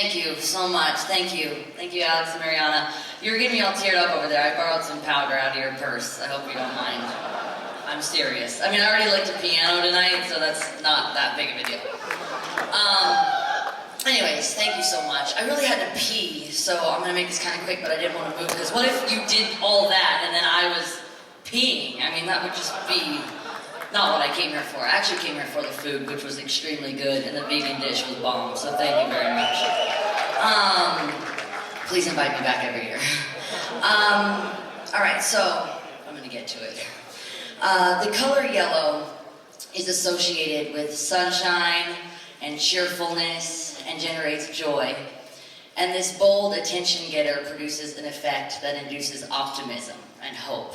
Thank you so much. Thank you. Thank you, Alex and Mariana. You're getting me all teared up over there. I borrowed some powder out of your purse. I hope you don't mind. I'm serious. I mean, I already licked a piano tonight, so that's not that big of a deal. Anyways, thank you so much. I really had to pee, so I'm gonna make this kind of quick, but I didn't want to move, because what if you did all that and then I was peeing? I mean, that would just be not what I came here for. I actually came here for the food, which was extremely good, and the vegan dish was bomb, so thank you very much. Please invite me back every year. Alright, so I'm gonna get to it. The color yellow is associated with sunshine and cheerfulness and generates joy. And this bold attention getter produces an effect that induces optimism and hope.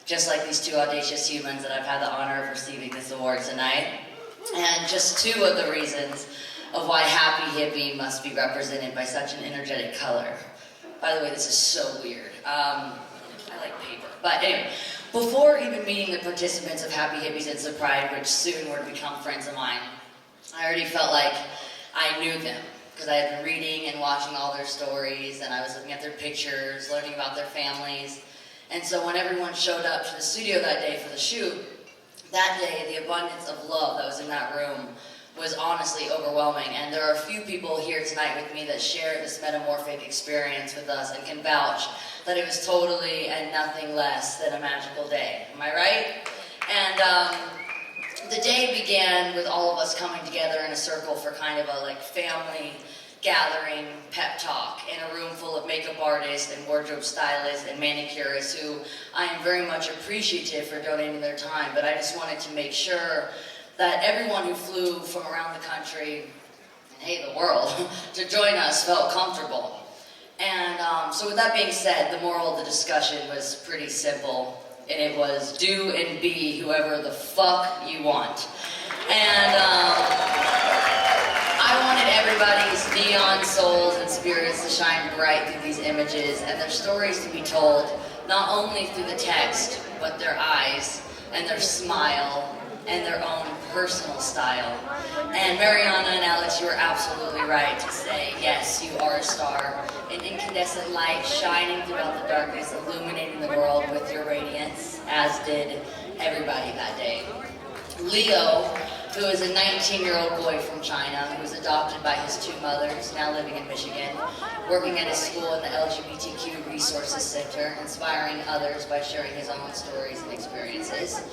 Just like these two audacious humans that I've had the honor of receiving this award tonight. And just two of the reasons of why Happy Hippie must be represented by such an energetic color. By the way, this is so weird. I like paper. But anyway, before even meeting the participants of Happy Hippies at Pride, which soon were to become friends of mine, I already felt like I knew them. Because I had been reading and watching all their stories, and I was looking at their pictures, learning about their families. And so when everyone showed up to the studio that day for the shoot, that day the abundance of love that was in that room was honestly overwhelming. And there are a few people here tonight with me that share this metamorphic experience with us and can vouch that it was totally and nothing less than a magical day. Am I right? And the day began with all of us coming together in a circle for kind of a family gathering pep talk in a room full of makeup artists and wardrobe stylists and manicurists who I am very much appreciative for donating their time, but I just wanted to make sure that everyone who flew from around the country, and hey, the world, to join us felt comfortable. And so with that being said, the moral of the discussion was pretty simple, and it was do and be whoever the fuck you want. And I wanted everybody's neon souls and spirits to shine bright through these images and their stories to be told, not only through the text, but their eyes and their smile and their own personal style. And Mariana and Alex, you were absolutely right to say, yes, you are a star, an incandescent light shining throughout the darkness, illuminating the world with your radiance, as did everybody that day. Leo, who is a 19-year-old boy from China who was adopted by his two mothers, now living in Michigan, working at a school in the LGBTQ Resources Center, inspiring others by sharing his own stories and experiences.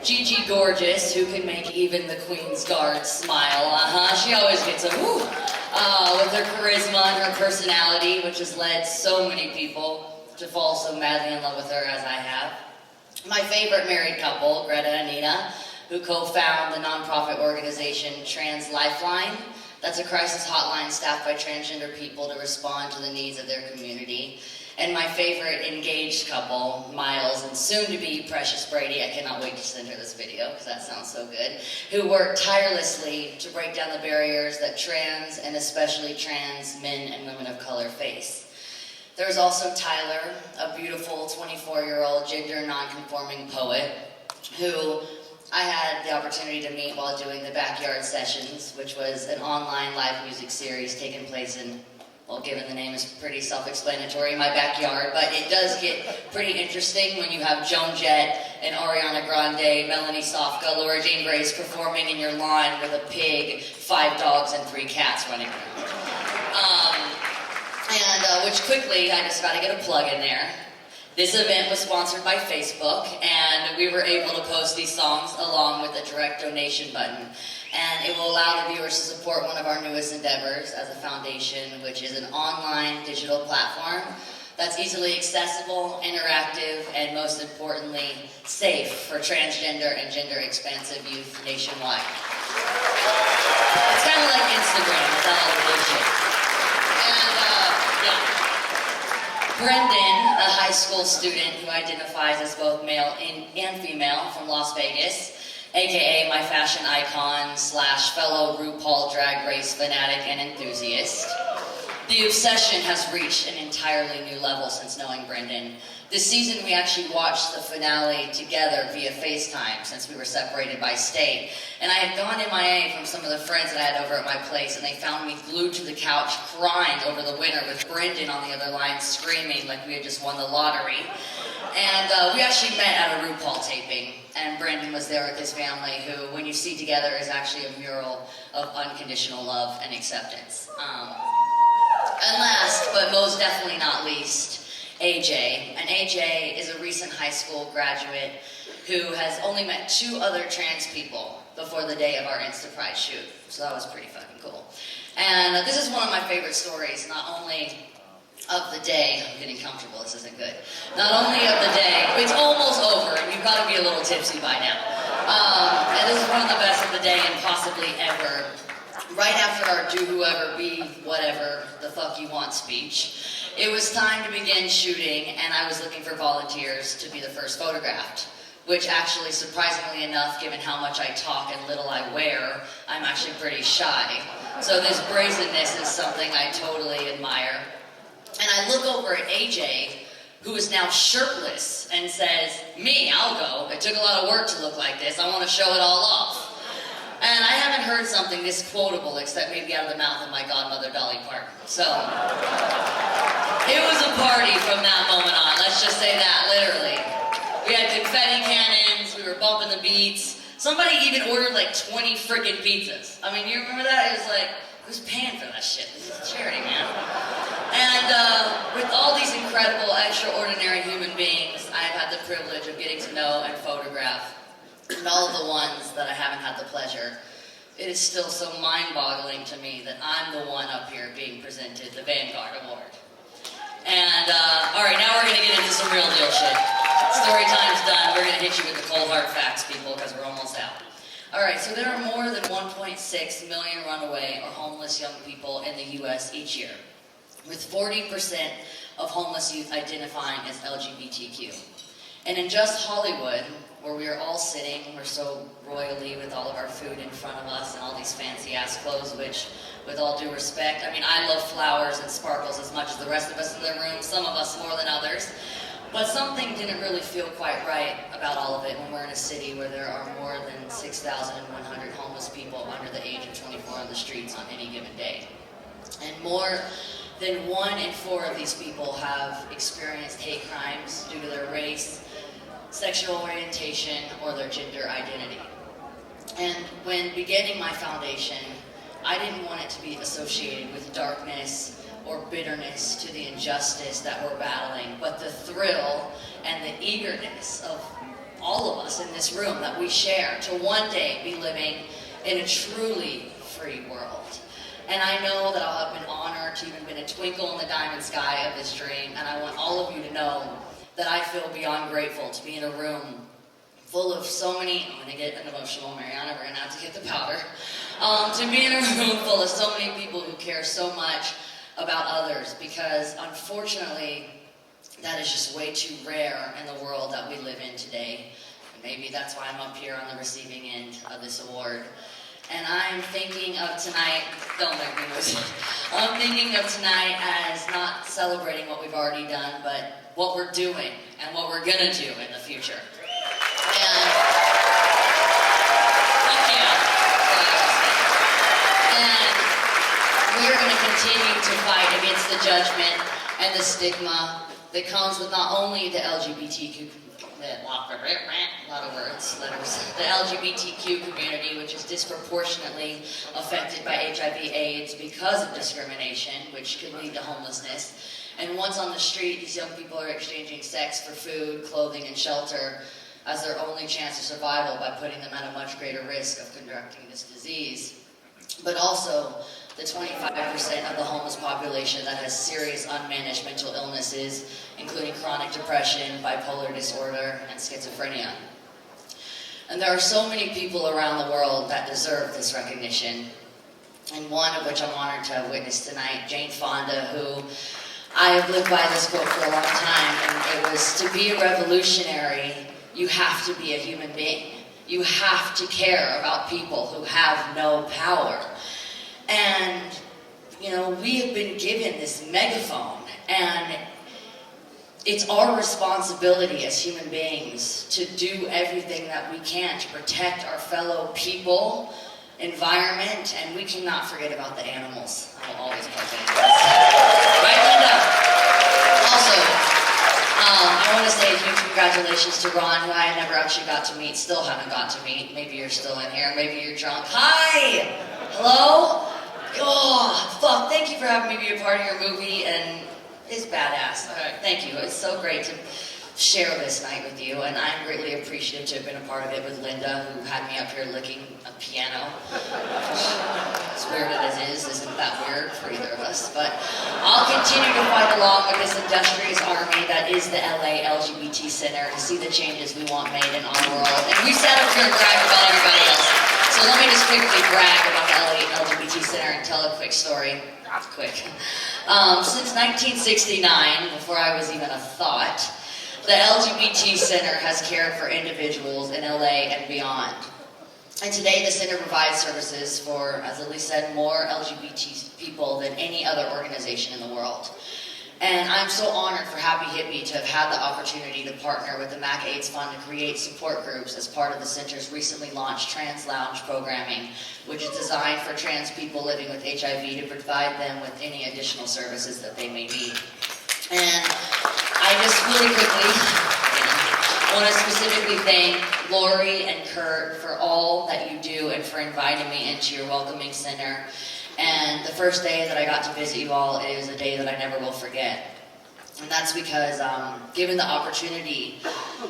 Gigi Gorgeous, who can make even the Queen's Guard smile, she always gets a woo, with her charisma and her personality, which has led so many people to fall so madly in love with her as I have. My favorite married couple, Greta and Nina, who co-found the nonprofit organization Trans Lifeline. That's a crisis hotline staffed by transgender people to respond to the needs of their community. And my favorite engaged couple, Miles and soon-to-be Precious Brady, I cannot wait to send her this video because that sounds so good, who work tirelessly to break down the barriers that trans and especially trans men and women of color face. There's also Tyler, a beautiful 24-year-old gender non-conforming poet who I had the opportunity to meet while doing the Backyard Sessions, which was an online live music series taking place in, well, given the name is pretty self-explanatory, my backyard, but it does get pretty interesting when you have Joan Jett and Ariana Grande, Melanie Sofka, Laura Jane Grace performing in your lawn with a pig, 5 dogs, and 3 cats running around. Which quickly, I just got to get a plug in there. This event was sponsored by Facebook, and we were able to post these songs along with a direct donation button. And it will allow the viewers to support one of our newest endeavors as a foundation, which is an online digital platform that's easily accessible, interactive, and most importantly, safe for transgender and gender-expansive youth nationwide. It's kind of like Instagram without all the bullshit. Brendan, a high school student who identifies as both male and female from Las Vegas, aka my fashion icon / fellow RuPaul Drag Race fanatic and enthusiast. The obsession has reached an entirely new level since knowing Brendan, This season, we actually watched the finale together via FaceTime since we were separated by state. And I had gone MIA from some of the friends that I had over at my place, and they found me glued to the couch crying over the winner with Brendan on the other line screaming like we had just won the lottery. And we actually met at a RuPaul taping, and Brendan was there with his family, who, when you see together, is actually a mural of unconditional love and acceptance. And last, but most definitely not least, AJ. And AJ is a recent high school graduate who has only met 2 other trans people before the day of our Instapride shoot. So that was pretty fucking cool. And this is one of my favorite stories, not only of the day. I'm getting comfortable, this isn't good. Not only of the day, it's almost over, and you've got to be a little tipsy by now. And this is one of the best of the day and possibly ever. Right after our do whoever be whatever the fuck you want speech, it was time to begin shooting, and I was looking for volunteers to be the first photographed, which actually, surprisingly enough, given how much I talk and little I wear, I'm actually pretty shy. So this brazenness is something I totally admire. And I look over at AJ, who is now shirtless, and says, "Me, I'll go. It took a lot of work to look like this. I want to show it all off." And I haven't heard something this quotable, except maybe out of the mouth of my godmother, Dolly Parton. So, it was a party from that moment on. Let's just say that, literally. We had confetti cannons, we were bumping the beats. Somebody even ordered like 20 freaking pizzas. I mean, you remember that? It was like, who's paying for that shit? This is charity, man. And with all these incredible, extraordinary human beings, I've had the privilege of getting to know and photograph. And all of the ones that I haven't had the pleasure, it is still so mind-boggling to me that I'm the one up here being presented the Vanguard Award. And, alright, now we're going to get into some real deal shit. Story time's done. We're going to hit you with the cold hard facts, people, because we're almost out. Alright, so there are more than 1.6 million runaway or homeless young people in the U.S. each year, with 40% of homeless youth identifying as LGBTQ. And in just Hollywood, where we are all sitting, we're so royally with all of our food in front of us and all these fancy-ass clothes, which, with all due respect, I mean, I love flowers and sparkles as much as the rest of us in the room, some of us more than others. But something didn't really feel quite right about all of it when we're in a city where there are more than 6,100 homeless people under the age of 24 on the streets on any given day. And more than 1 in 4 of these people have experienced hate crimes due to their race, sexual orientation, or their gender identity. And when beginning my foundation, I didn't want it to be associated with darkness or bitterness to the injustice that we're battling, but the thrill and the eagerness of all of us in this room that we share to one day be living in a truly free world. And I know that I'll have been honored to even been a twinkle in the diamond sky of this dream, and I want all of you to know that I feel beyond grateful to be in a room full of so many, I'm going to get emotional, Mariana, we're going to have to get the powder, to be in a room full of so many people who care so much about others, because unfortunately, that is just way too rare in the world that we live in today. And maybe that's why I'm up here on the receiving end of this award. And I'm thinking of tonight, don't make me lose it. I'm thinking of tonight as not celebrating what we've already done, but what we're doing and what we're gonna do in the future. And, fuck yeah. And we are gonna continue to fight against the judgment and the stigma that comes with not only the LGBTQ, a lot of words, letters, the LGBTQ community, which is disproportionately affected by HIV/AIDS because of discrimination, which could lead to homelessness. And once on the street, these young people are exchanging sex for food, clothing, and shelter as their only chance of survival by putting them at a much greater risk of contracting this disease. But also, the 25% of the homeless population that has serious unmanaged mental illnesses, including chronic depression, bipolar disorder, and schizophrenia. And there are so many people around the world that deserve this recognition, and one of which I'm honored to witness tonight, Jane Fonda, who I have lived by this quote for a long time, and it was, to be a revolutionary, you have to be a human being. You have to care about people who have no power. And, you know, we have been given this megaphone, and it's our responsibility as human beings to do everything that we can to protect our fellow people, environment, and we cannot forget about the animals. I will always put animals. Right, Linda? Also, I want to say a huge congratulations to Ron, who I never actually got to meet, still haven't got to meet. Maybe you're still in here, maybe you're drunk. Hi! Hello? Oh, fuck, thank you for having me be a part of your movie, and it's badass. All right, thank you. It's so great to share this night with you, and I'm greatly appreciative to have been a part of it with Linda, who had me up here licking a piano. As weird as it is, isn't that weird for either of us? But I'll continue to fight along with this industrious army that is the LA LGBT Center to see the changes we want made in our world. And we said we're going to brag about everybody else. So let me just quickly brag about the LA LGBT Center and tell a quick story. Quick. Since 1969, before I was even a thought, the LGBT Center has cared for individuals in LA and beyond. And today the center provides services for, as Lily said, more LGBT people than any other organization in the world. And I'm so honored for Happy Hippie to have had the opportunity to partner with the MAC AIDS Fund to create support groups as part of the center's recently launched Trans Lounge programming, which is designed for trans people living with HIV to provide them with any additional services that they may need. And I just really quickly want to specifically thank Lori and Kurt for all that you do and for inviting me into your welcoming center. And the first day that I got to visit you all is a day that I never will forget. And that's because given the opportunity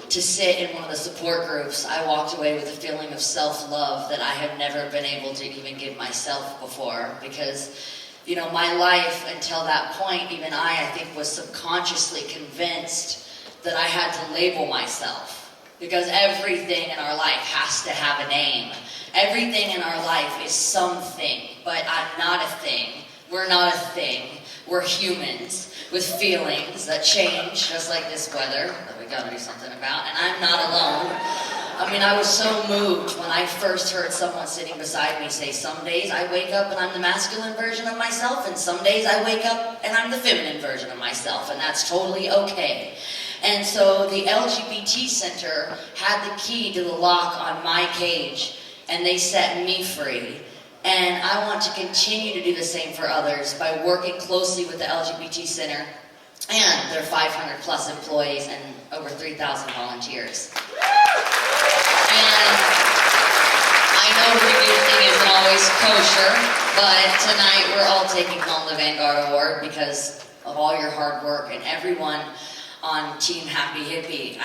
to sit in one of the support groups, I walked away with a feeling of self-love that I have never been able to even give myself before. Because, you know, my life until that point, even I think, was subconsciously convinced that I had to label myself. Because everything in our life has to have a name. Everything in our life is something, but I'm not a thing. We're not a thing. We're humans with feelings that change, just like this weather that we gotta do something about, and I'm not alone. I mean, I was so moved when I first heard someone sitting beside me say, some days I wake up and I'm the masculine version of myself, and some days I wake up and I'm the feminine version of myself, and that's totally okay. And so the LGBT Center had the key to the lock on my cage, and they set me free. And I want to continue to do the same for others by working closely with the LGBT Center and their 500 plus employees and over 3,000 volunteers. And I know the review thing isn't always kosher, but tonight we're all taking home the Vanguard Award because of all your hard work, and everyone on Team Happy Hippie.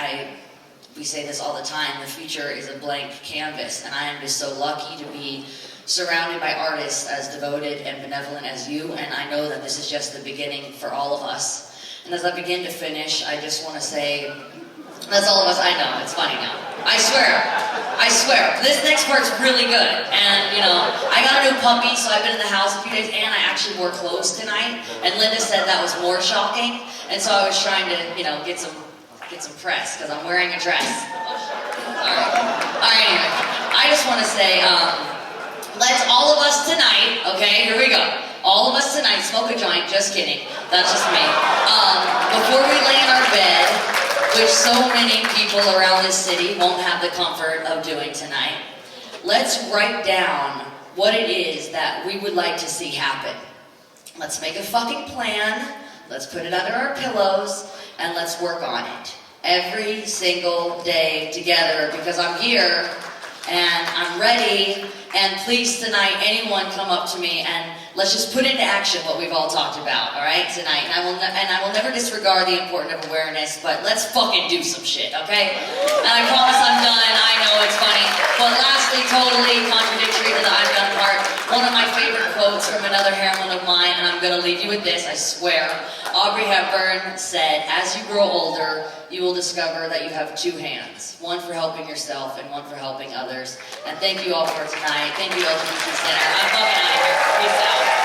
We say this all the time, the future is a blank canvas, and I am just so lucky to be surrounded by artists as devoted and benevolent as you, and I know that this is just the beginning for all of us. And as I begin to finish, I just want to say, that's all of us. I know, it's funny now. I swear, this next part's really good. And, you know, I got a new puppy, so I've been in the house a few days, and I actually wore clothes tonight, and Linda said that was more shocking, and so I was trying to, you know, get some press, because I'm wearing a dress. Alright, anyway, I just want to say, let's all of us tonight, okay, here we go. All of us tonight smoke a joint, just kidding, that's just me. Before we lay in our bed, which so many people around this city won't have the comfort of doing tonight, let's write down what it is that we would like to see happen. Let's make a fucking plan, let's put it under our pillows, and let's work on it. Every single day together, because I'm here, and I'm ready, and please tonight, anyone come up to me and let's just put into action what we've all talked about, all right, tonight. And I will never disregard the importance of awareness, but let's fucking do some shit, okay? And I promise I'm done. I know it's funny. But lastly, totally contradictory to the I'm done part, one of my favorite quotes from another heroine of mine, and I'm gonna leave you with this, I swear. Audrey Hepburn said, as you grow older, you will discover that you have two hands, one for helping yourself and one for helping others. And thank you all for tonight. Thank you, LGBT Center. I'm fucking out of here. Peace out.